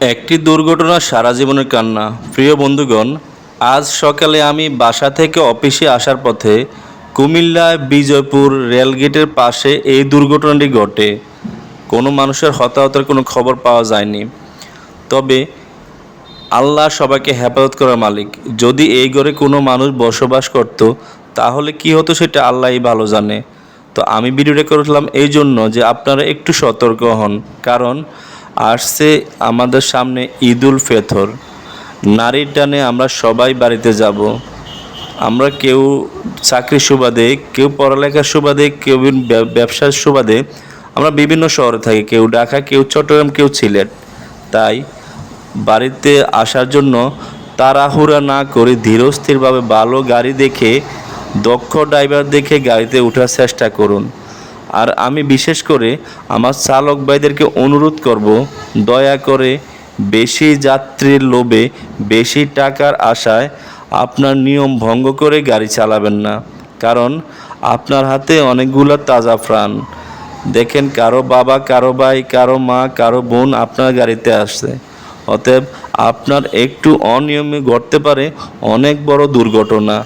একটি দুর্ঘটনা সারা জীবনের কান্না। প্রিয় বন্ধুগণ, আজ সকালে আমি বাসা থেকে অফিসে আসার পথে কুমিল্লায় বিজয়পুর রেলগেটের পাশে এই দুর্ঘটনাটি ঘটে। কোনো মানুষের হতাহতের কোনো খবর পাওয়া যায়নি। তবে আল্লাহ সবাইকে হেফাজত করার মালিক। যদি এই ঘরে কোনো মানুষ বসবাস করত তাহলে কি হতো সেটা আল্লাহই ভালো জানে। তো আমি ভিডিওটা করেছিলাম এই জন্য যে আপনারা একটু সতর্ক হন, কারণ আসছে আমাদের সামনে ঈদুল ফিতর। নারীর টানে আমরা সবাই বাড়িতে যাব। আমরা কেউ চাকরির সুবাদে, কেউ পড়ালেখার সুবাদে, কেউ ব্যবসার সুবাদে আমরা বিভিন্ন শহরে থাকি, কেউ ঢাকা, কেউ চট্টগ্রাম, কেউ সিলেট। তাই বাড়িতে আসার জন্য তাড়াহুড়া না করে ধীরস্থিরভাবে ভালো গাড়ি দেখে, দক্ষ ড্রাইভার দেখে গাড়িতে ওঠার চেষ্টা করুন। আর আমি বিশেষ করে আমার চালক ভাইদেরকে অনুরোধ করব, দয়া করে বেশি যাত্রীর লোভে, বেশি টাকার আশায় আপনার নিয়ম ভঙ্গ করে গাড়ি চালাবেন না। কারণ আপনার হাতে অনেকগুলো তাজা প্রাণ। দেখেন, কারো বাবা, কারো ভাই, কারো মা, কারো বোন আপনার গাড়িতে আসছে। অতএব আপনার একটু অনিয়মে ঘটতে পারে অনেক বড় দুর্ঘটনা।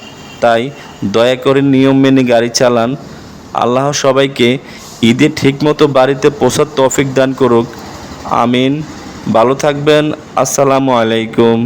তাই দয়া করে নিয়ম মেনে গাড়ি চালান। আল্লাহ সবাইকে ঈদে ঠিকমতো বাড়িতে পৌঁছার তৌফিক দান করুক। আমিন। ভালো থাকবেন। আসসালামু আলাইকুম।